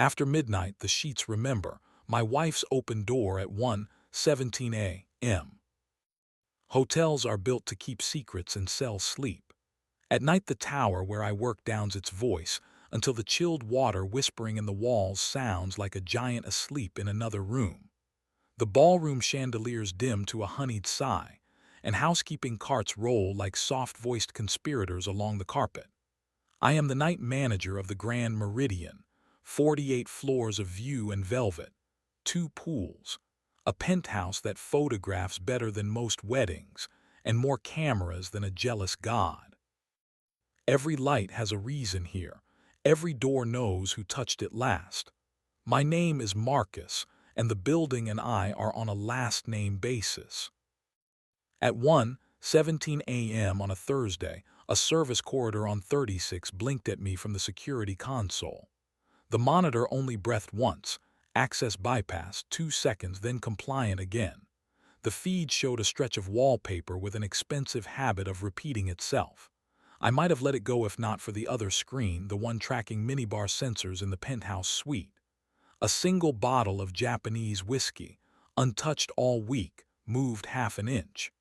After midnight, the sheets remember my wife's open door at 1:17 a.m. Hotels are built to keep secrets and sell sleep. At night the tower where I work downs its voice until the chilled water whispering in the walls sounds like a giant asleep in another room. The ballroom chandeliers dim to a honeyed sigh, and housekeeping carts roll like soft-voiced conspirators along the carpet. I am the night manager of the Grand Meridian, 48 floors of view and velvet, 2 pools, a penthouse that photographs better than most weddings, and more cameras than a jealous god. Every light has a reason here. Every door knows who touched it last. My name is Marcus, and the building and I are on a last-name basis. At 1:17 a.m. on a Thursday, a service corridor on 36 blinked at me from the security console. The monitor only breathed once, access bypassed, 2 seconds, then compliant again. The feed showed a stretch of wallpaper with an expensive habit of repeating itself. I might have let it go if not for the other screen, the one tracking Minibar sensors in the penthouse suite. A single bottle of Japanese whiskey, untouched all week, moved half an inch.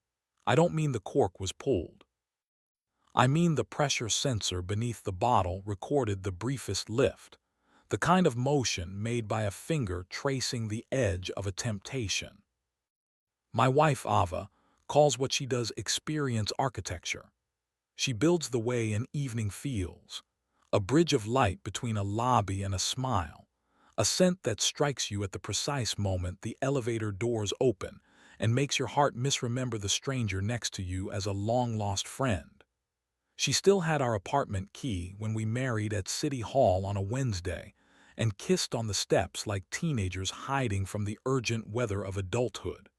I don't mean the cork was pulled. I mean the pressure sensor beneath the bottle recorded the briefest lift, the kind of motion made by a finger tracing the edge of a temptation. My wife, Ava, calls what she does experience architecture. She builds the way an evening feels, a bridge of light between a lobby and a smile, a scent that strikes you at the precise moment the elevator doors open and makes your heart misremember the stranger next to you as a long-lost friend. She still had our apartment key when we married at City Hall on a Wednesday and kissed on the steps like teenagers hiding from the urgent weather of adulthood.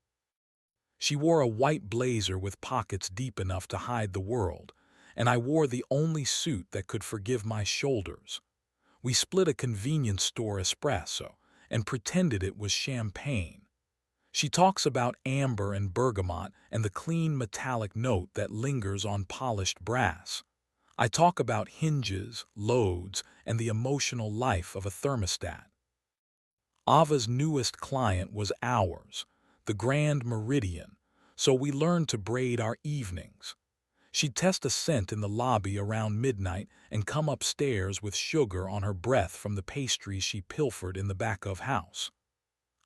She wore a white blazer with pockets deep enough to hide the world, and I wore the only suit that could forgive my shoulders. We split a convenience store espresso and pretended it was champagne. She talks about amber and bergamot and the clean metallic note that lingers on polished brass. I talk about hinges, loads, and the emotional life of a thermostat. Ava's newest client was ours, the Grand Meridian, so we learned to braid our evenings. She'd test a scent in the lobby around midnight and come upstairs with sugar on her breath from the pastries she pilfered in the back of house.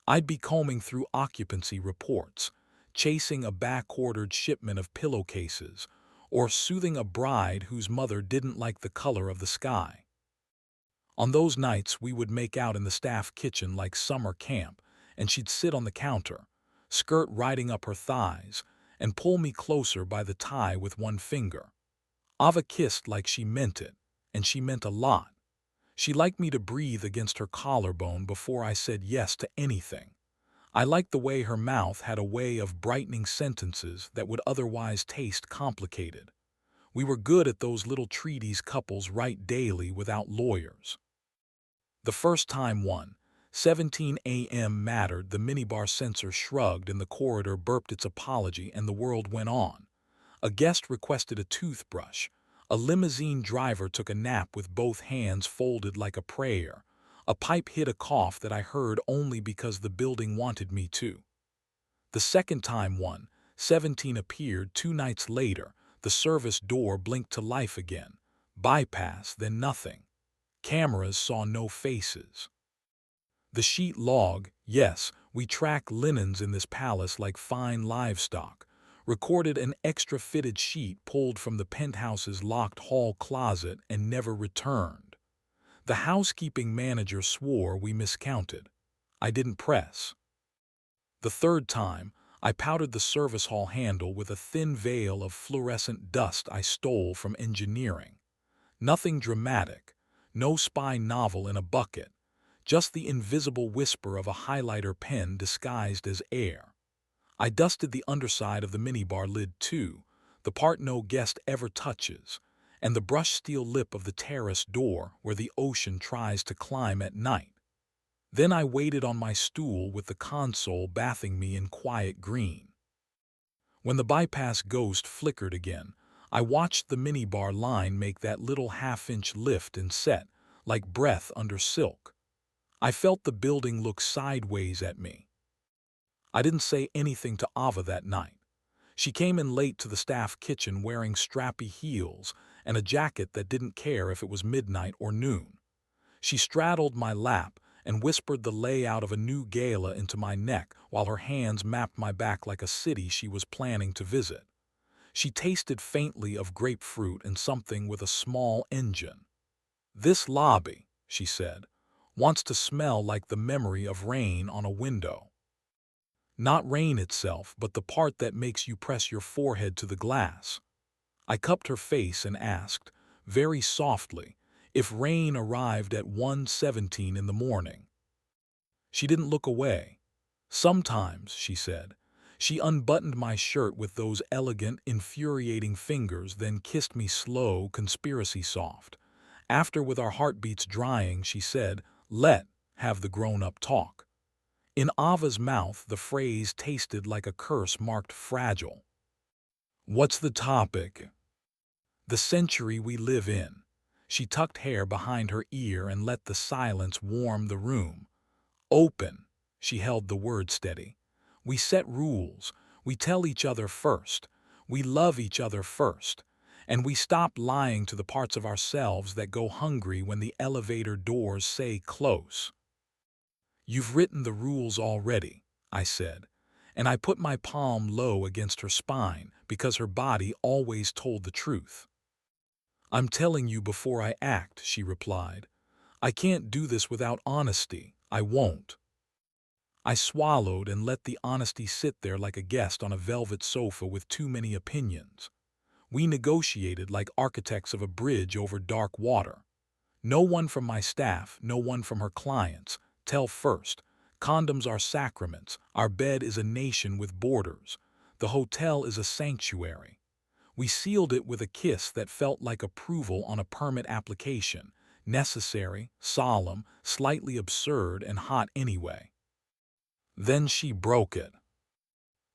I'd be combing through occupancy reports, chasing a back-ordered shipment of pillowcases, or soothing a bride whose mother didn't like the color of the sky. On those nights, we would make out in the staff kitchen like summer camp, and she'd sit on the counter, skirt riding up her thighs, and pull me closer by the tie with one finger. Ava kissed like she meant it, and she meant a lot. She liked me to breathe against her collarbone before I said yes to anything. I liked the way her mouth had a way of brightening sentences that would otherwise taste complicated. We were good at those little treaties couples write daily without lawyers. The first time 1:17 a.m. mattered, the minibar sensor shrugged and the corridor burped its apology and the world went on. A guest requested a toothbrush. A limousine driver took a nap with both hands folded like a prayer. A pipe hit a cough that I heard only because the building wanted me to. The second time 1:17 appeared 2 nights later, the service door blinked to life again. Bypass, then nothing. Cameras saw no faces. The sheet log, yes, we track linens in this palace like fine livestock, recorded an extra fitted sheet pulled from the penthouse's locked hall closet and never returned. The housekeeping manager swore we miscounted. I didn't press. The third time, I powdered the service hall handle with a thin veil of fluorescent dust I stole from engineering. Nothing dramatic, no spy novel in a bucket, just the invisible whisper of a highlighter pen disguised as air. I dusted the underside of the minibar lid too, the part no guest ever touches, and the brushed steel lip of the terrace door where the ocean tries to climb at night. Then I waited on my stool with the console bathing me in quiet green. When the bypass ghost flickered again, I watched the minibar line make that little half-inch lift and set, like breath under silk. I felt the building look sideways at me. I didn't say anything to Ava that night. She came in late to the staff kitchen wearing strappy heels and a jacket that didn't care if it was midnight or noon. She straddled my lap and whispered the layout of a new gala into my neck while her hands mapped my back like a city she was planning to visit. She tasted faintly of grapefruit and something with a small engine. "This lobby," she said, "wants to smell like the memory of rain on a window. Not rain itself, but the part that makes you press your forehead to the glass." I cupped her face and asked, very softly, if rain arrived at 1:17 in the morning. She didn't look away. "Sometimes," she said. She unbuttoned my shirt with those elegant, infuriating fingers, then kissed me slow, conspiracy soft. After, with our heartbeats drying, she said, "Let have the grown-up talk." In Ava's mouth, the phrase tasted like a curse marked fragile. "What's the topic?" "The century we live in." She tucked hair behind her ear and let the silence warm the room. "Open." She held the word steady. "We set rules. We tell each other first. We love each other first. And we stop lying to the parts of ourselves that go hungry when the elevator doors say close." "You've written the rules already," I said, and I put my palm low against her spine because her body always told the truth. "I'm telling you before I act," she replied. "I can't do this without honesty. I won't." I swallowed and let the honesty sit there like a guest on a velvet sofa with too many opinions. We negotiated like architects of a bridge over dark water. No one from my staff, no one from her clients. Tell first. Condoms are sacraments. Our bed is a nation with borders. The hotel is a sanctuary. We sealed it with a kiss that felt like approval on a permit application. Necessary, solemn, slightly absurd, and hot anyway. Then she broke it.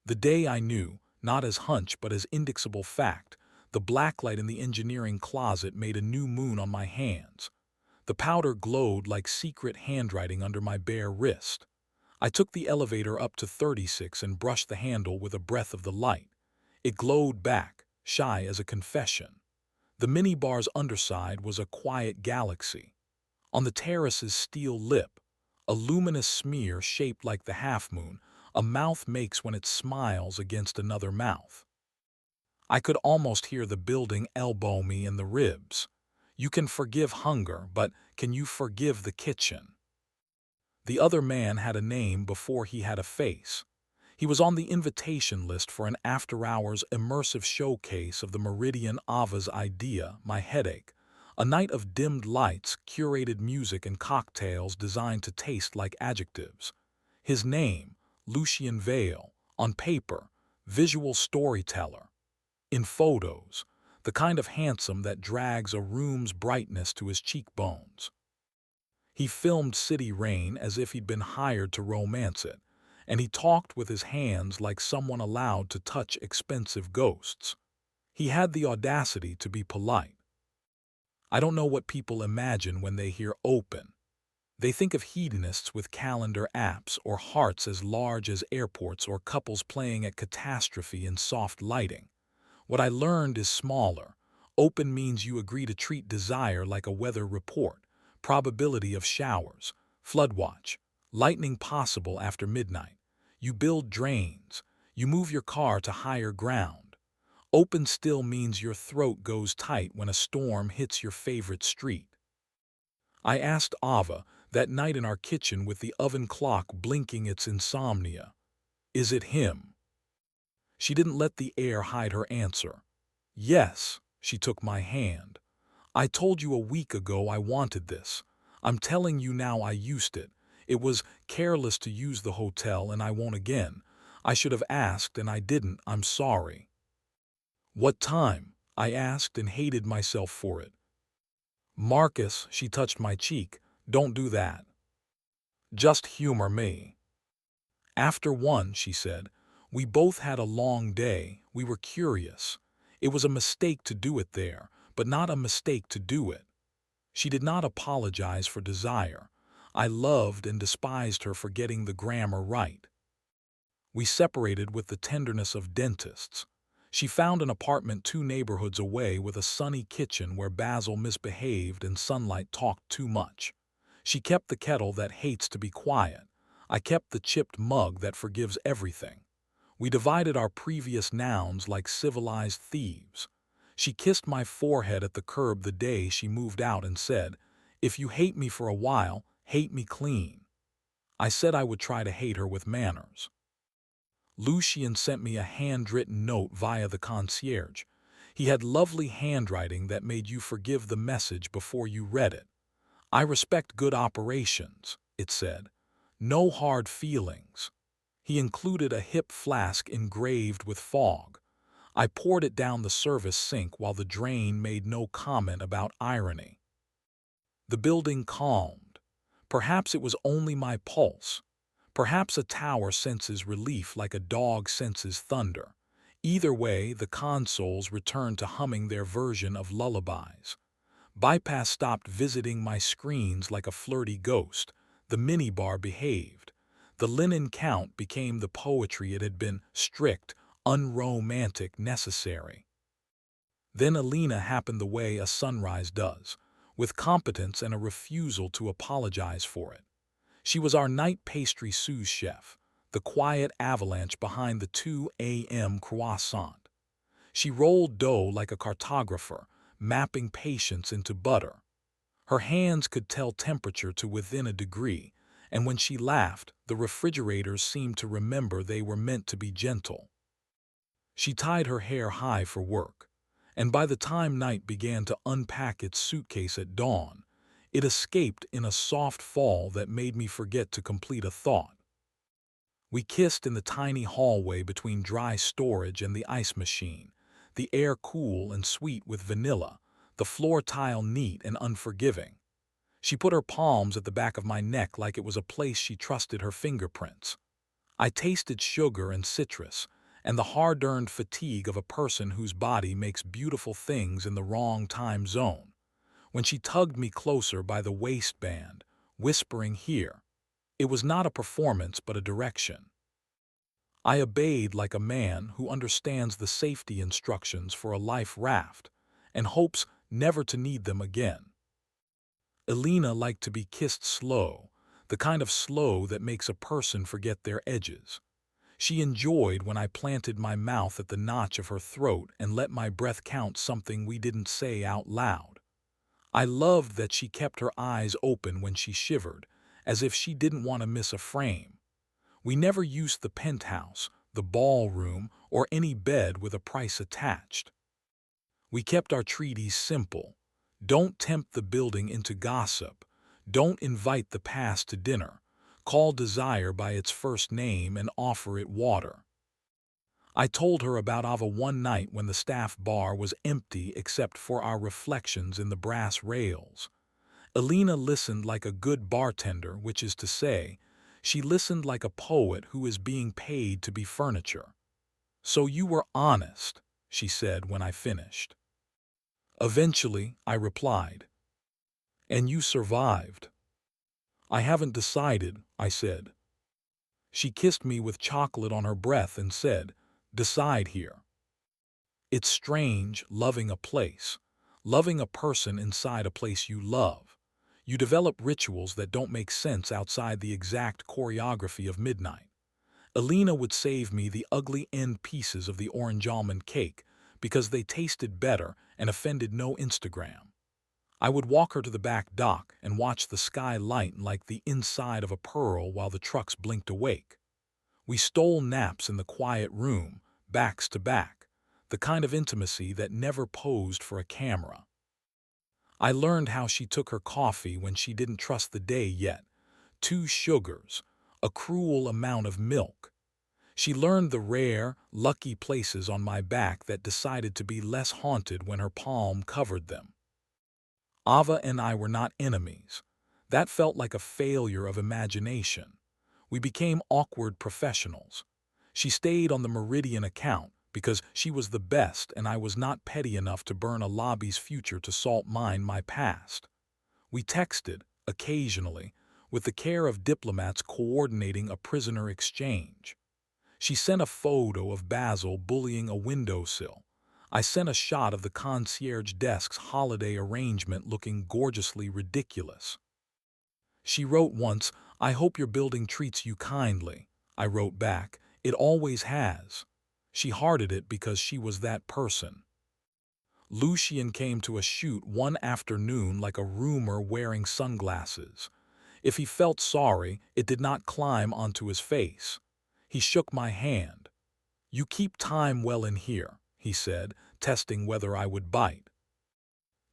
The day I knew, not as hunch but as indexable fact, the blacklight in the engineering closet made a new moon on my hands. The powder glowed like secret handwriting under my bare wrist. I took the elevator up to 36 and brushed the handle with a breath of the light. It glowed back, shy as a confession. The minibar's underside was a quiet galaxy. On the terrace's steel lip, a luminous smear shaped like the half-moon a mouth makes when it smiles against another mouth. I could almost hear the building elbow me in the ribs. You can forgive hunger, but can you forgive the kitchen? The other man had a name before he had a face. He was on the invitation list for an after-hours immersive showcase of the Meridian Ava's idea, My Headache, a night of dimmed lights, curated music, and cocktails designed to taste like adjectives. His name, Lucian Vale, on paper, visual storyteller. In photos, the kind of handsome that drags a room's brightness to his cheekbones. He filmed city rain as if he'd been hired to romance it, and he talked with his hands like someone allowed to touch expensive ghosts. He had the audacity to be polite. I don't know what people imagine when they hear open. They think of hedonists with calendar apps or hearts as large as airports or couples playing at catastrophe in soft lighting. What I learned is smaller. Open means you agree to treat desire like a weather report, probability of showers, flood watch, lightning possible after midnight. You build drains. You move your car to higher ground. Open still means your throat goes tight when a storm hits your favorite street. I asked Ava that night in our kitchen with the oven clock blinking its insomnia, "Is it him?" She didn't let the air hide her answer. "Yes." She took my hand. "I told you a week ago I wanted this. I'm telling you now I used it. It was careless to use the hotel and I won't again. I should have asked and I didn't. I'm sorry." "What time?" I asked and hated myself for it. "Marcus," she touched my cheek, "don't do that. Just humor me." "After 1," she said. "We both had a long day. We were curious. It was a mistake to do it there, but not a mistake to do it." She did not apologize for desire. I loved and despised her for getting the grammar right. We separated with the tenderness of dentists. She found an apartment 2 neighborhoods away with a sunny kitchen where Basil misbehaved and sunlight talked too much. She kept the kettle that hates to be quiet. I kept the chipped mug that forgives everything. We divided our previous nouns like civilized thieves. She kissed my forehead at the curb the day she moved out and said, "If you hate me for a while, hate me clean." I said I would try to hate her with manners. Lucien sent me a handwritten note via the concierge. He had lovely handwriting that made you forgive the message before you read it. "I respect good operations," it said. "No hard feelings." He included a hip flask engraved with fog. I poured it down the service sink while the drain made no comment about irony. The building calmed. Perhaps it was only my pulse. Perhaps a tower senses relief like a dog senses thunder. Either way, the consoles returned to humming their version of lullabies. Bypass stopped visiting my screens like a flirty ghost. The minibar behaved. The linen count became the poetry it had been: strict, unromantic, necessary. Then Alina happened the way a sunrise does, with competence and a refusal to apologize for it. She was our night pastry sous chef, the quiet avalanche behind the 2 a.m. croissant. She rolled dough like a cartographer, mapping patience into butter. Her hands could tell temperature to within a degree, and when she laughed, the refrigerators seemed to remember they were meant to be gentle. She tied her hair high for work, and by the time night began to unpack its suitcase at dawn, it escaped in a soft fall that made me forget to complete a thought. We kissed in the tiny hallway between dry storage and the ice machine, the air cool and sweet with vanilla, the floor tile neat and unforgiving. She put her palms at the back of my neck like it was a place she trusted her fingerprints. I tasted sugar and citrus, and the hard-earned fatigue of a person whose body makes beautiful things in the wrong time zone. When she tugged me closer by the waistband, whispering "here," it was not a performance but a direction. I obeyed like a man who understands the safety instructions for a life raft and hopes never to need them again. Alina liked to be kissed slow, the kind of slow that makes a person forget their edges. She enjoyed when I planted my mouth at the notch of her throat and let my breath count something we didn't say out loud. I loved that she kept her eyes open when she shivered, as if she didn't want to miss a frame. We never used the penthouse, the ballroom, or any bed with a price attached. We kept our treaties simple. Don't tempt the building into gossip. Don't invite the past to dinner. Call desire by its first name and offer it water. I told her about Ava one night when the staff bar was empty except for our reflections in the brass rails. Alina listened like a good bartender, which is to say, she listened like a poet who is being paid to be furniture. "So you were honest," she said when I finished. "Eventually," I replied. "And you survived." "I haven't decided," I said. She kissed me with chocolate on her breath and said, "Decide here." It's strange loving a place, loving a person inside a place you love. You develop rituals that don't make sense outside the exact choreography of midnight. Alina would save me the ugly end pieces of the orange almond cake because they tasted better and offended no Instagram. I would walk her to the back dock and watch the sky lighten like the inside of a pearl while the trucks blinked awake. We stole naps in the quiet room, backs to back, the kind of intimacy that never posed for a camera. I learned how she took her coffee when she didn't trust the day yet: 2 sugars, a cruel amount of milk. She learned the rare, lucky places on my back that decided to be less haunted when her palm covered them. Ava and I were not enemies. That felt like a failure of imagination. We became awkward professionals. She stayed on the Meridian account because she was the best and I was not petty enough to burn a lobby's future to salt mine my past. We texted, occasionally, with the care of diplomats coordinating a prisoner exchange. She sent a photo of Basil bullying a windowsill. I sent a shot of the concierge desk's holiday arrangement looking gorgeously ridiculous. She wrote once, "I hope your building treats you kindly." I wrote back, "It always has." She hearted it because she was that person. Lucien came to a shoot one afternoon like a rumor wearing sunglasses. If he felt sorry, it did not climb onto his face. He shook my hand. "You keep time well in here," he said, testing whether I would bite.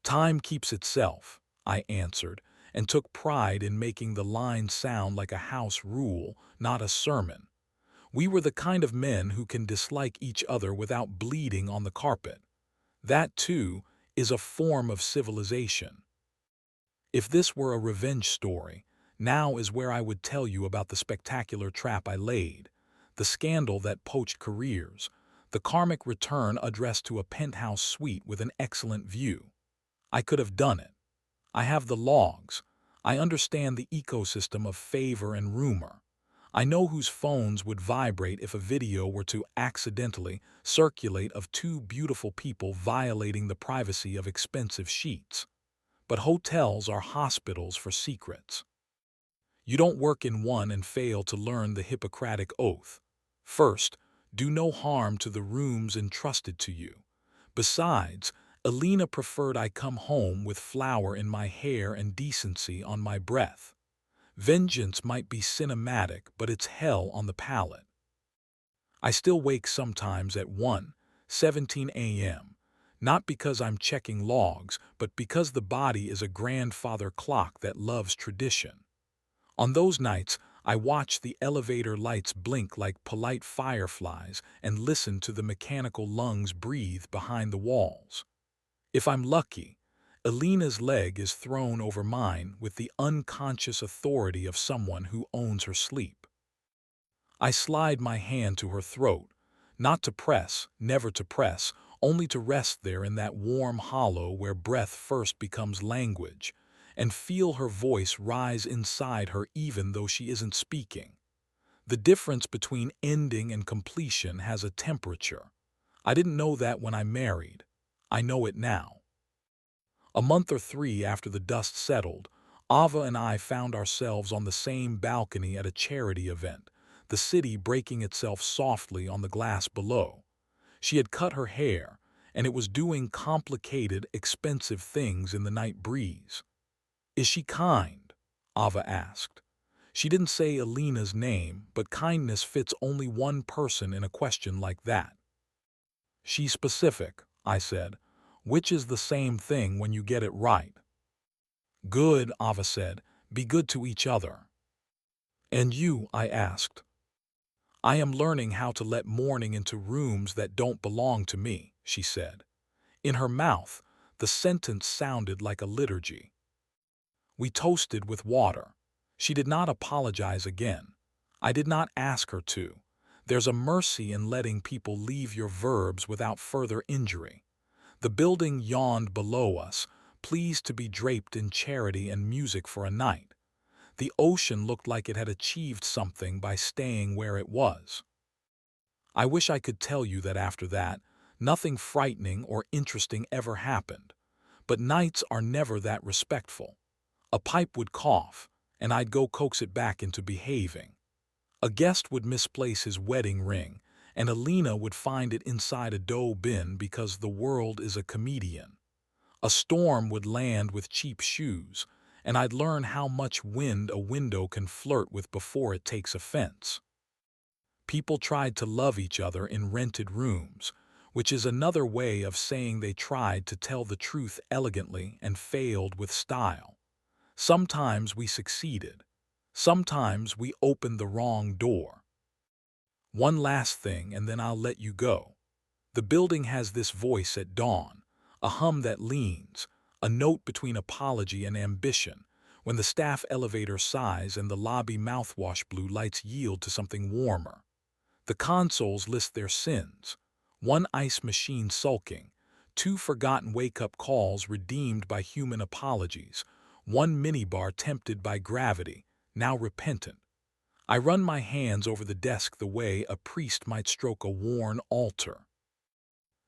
"Time keeps itself," I answered, and took pride in making the line sound like a house rule, not a sermon. We were the kind of men who can dislike each other without bleeding on the carpet. That, too, is a form of civilization. If this were a revenge story, now is where I would tell you about the spectacular trap I laid, the scandal that poached careers, the karmic return addressed to a penthouse suite with an excellent view. I could have done it. I have the logs. I understand the ecosystem of favor and rumor. I know whose phones would vibrate if a video were to accidentally circulate of two beautiful people violating the privacy of expensive sheets. But hotels are hospitals for secrets. You don't work in one and fail to learn the Hippocratic Oath. First, do no harm to the rooms entrusted to you. Besides, Alina preferred I come home with flour in my hair and decency on my breath. Vengeance might be cinematic, but it's hell on the palate. I still wake sometimes at 1:17 a.m., not because I'm checking logs, but because the body is a grandfather clock that loves tradition. On those nights, I watch the elevator lights blink like polite fireflies and listen to the mechanical lungs breathe behind the walls. If I'm lucky, Alina's leg is thrown over mine with the unconscious authority of someone who owns her sleep. I slide my hand to her throat, not to press, never to press, only to rest there in that warm hollow where breath first becomes language, and feel her voice rise inside her even though she isn't speaking. The difference between ending and completion has a temperature. I didn't know that when I married. I know it now. A month or three after the dust settled, Ava and I found ourselves on the same balcony at a charity event, the city breaking itself softly on the glass below. She had cut her hair, and it was doing complicated, expensive things in the night breeze. "Is she kind?" Ava asked. She didn't say Alina's name, but kindness fits only one person in a question like that. "She's specific," I said, "which is the same thing when you get it right." "Good," Ava said. "Be good to each other." "And you?" I asked. "I am learning how to let morning into rooms that don't belong to me," she said. In her mouth, the sentence sounded like a liturgy. We toasted with water. She did not apologize again. I did not ask her to. There's a mercy in letting people leave your verbs without further injury. The building yawned below us, pleased to be draped in charity and music for a night. The ocean looked like it had achieved something by staying where it was. I wish I could tell you that after that, nothing frightening or interesting ever happened. But nights are never that respectful. A pipe would cough, and I'd go coax it back into behaving. A guest would misplace his wedding ring, and Alina would find it inside a dough bin because the world is a comedian. A storm would land with cheap shoes, and I'd learn how much wind a window can flirt with before it takes offense. People tried to love each other in rented rooms, which is another way of saying they tried to tell the truth elegantly and failed with style. Sometimes we succeeded. Sometimes we opened the wrong door. One last thing, and then I'll let you go. The building has this voice at dawn, a hum that leans, a note between apology and ambition, when the staff elevator sighs and the lobby mouthwash blue lights yield to something warmer. The consoles list their sins: one ice machine sulking, two forgotten wake-up calls redeemed by human apologies, one minibar tempted by gravity, now repentant. I run my hands over the desk the way a priest might stroke a worn altar.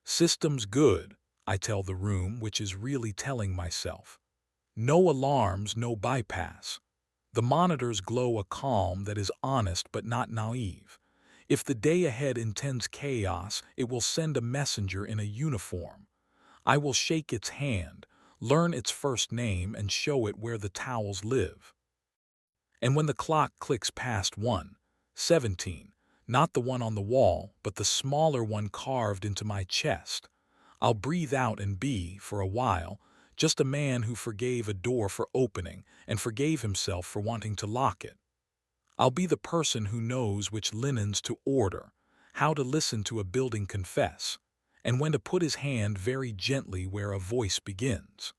System's good, I tell the room, which is really telling myself. No alarms, no bypass. The monitors glow a calm that is honest but not naive. If the day ahead intends chaos, it will send a messenger in a uniform. I will shake its hand, learn its first name, and show it where the towels live. And when the clock clicks past 1:17, not the one on the wall, but the smaller one carved into my chest, I'll breathe out and be, for a while, just a man who forgave a door for opening and forgave himself for wanting to lock it. I'll be the person who knows which linens to order, how to listen to a building confess, and when to put his hand very gently where a voice begins.